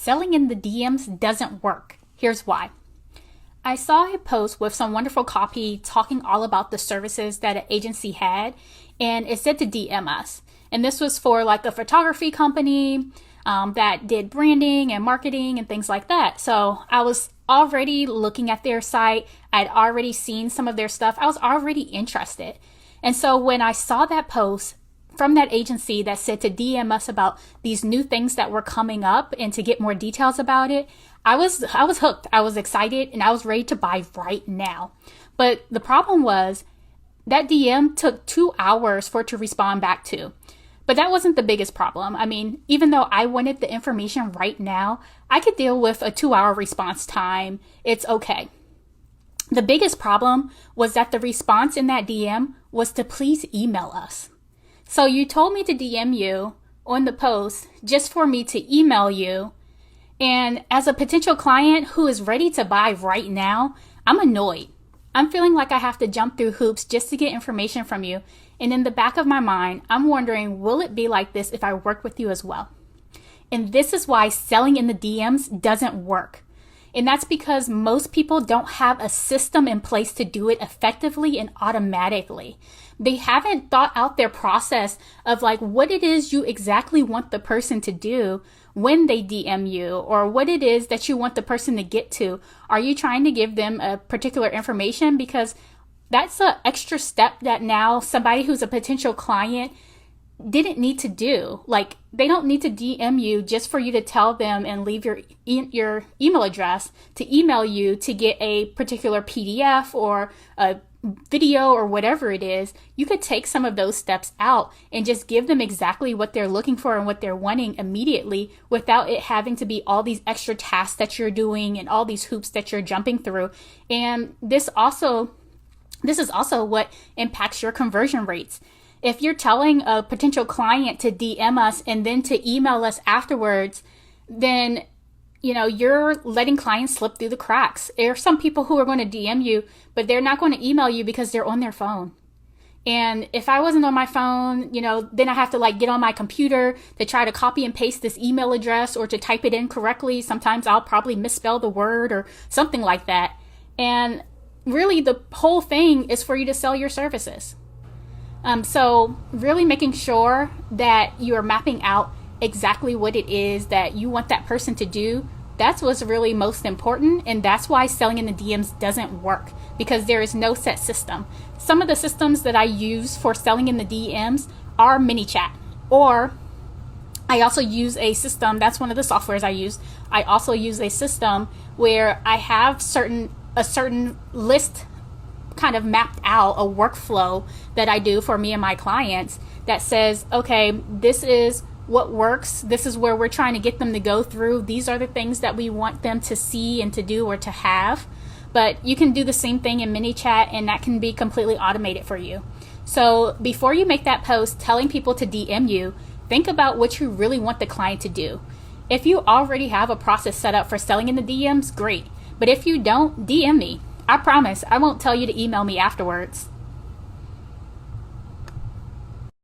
selling in the DMs doesn't work. Here's why. I saw a post with some wonderful copy talking all about the services that an agency had, and it said to DM us. And this was for like a photography company that did branding and marketing and things like that. So I was already looking at their site. I'd already seen some of their stuff. I was already interested. And so when I saw that post from that agency that said to DM us about these new things that were coming up and to get more details about it, I was hooked. I was excited and I was ready to buy right now. But the problem was that DM took 2 hours for it to respond back to. But that wasn't the biggest problem. I mean, even though I wanted the information right now, I could deal with a 2-hour response time. It's okay. The biggest problem was that the response in that DM was to please email us. So you told me to DM you on the post just for me to email you. And as a potential client who is ready to buy right now, I'm annoyed. I'm feeling like I have to jump through hoops just to get information from you. And in the back of my mind, I'm wondering, will it be like this if I work with you as well? And this is why selling in the DMs doesn't work. And that's because most people don't have a system in place to do it effectively and automatically. They haven't thought out their process of like what it is you exactly want the person to do when they DM you, or what it is that you want the person to get to. Are you trying to give them a particular information? Because that's an extra step that now somebody who's a potential client didn't need to do. Like, they don't need to DM you just for you to tell them and leave your email address to email you to get a particular PDF or a video or whatever it is. You could take some of those steps out and just give them exactly what they're looking for and what they're wanting immediately without it having to be all these extra tasks that you're doing and all these hoops that you're jumping through. And this is also what impacts your conversion rates. If you're telling a potential client to DM us and then to email us afterwards, then you're letting clients slip through the cracks. There are some people who are going to DM you, but they're not going to email you because they're on their phone. And if I wasn't on my phone, then I have to get on my computer to try to copy and paste this email address or to type it in correctly. Sometimes I'll probably misspell the word or something like that. And really, the whole thing is for you to sell your services. So really making sure that you are mapping out exactly what it is that you want that person to do. That's what's really most important. And that's why selling in the DMs doesn't work, because there is no set system. Some of the systems that I use for selling in the DMs are ManyChat, or I also use a system. That's one of the softwares I use. I also use a system where I have a certain list kind of mapped out, a workflow that I do for me and my clients that says, okay, this is what works. This is where we're trying to get them to go through. These are the things that we want them to see and to do or to have. But you can do the same thing in ManyChat, and that can be completely automated for you. So before you make that post telling people to DM you, think about what you really want the client to do. If you already have a process set up for selling in the DMs, great. But if you don't, DM me. I promise I won't tell you to email me afterwards.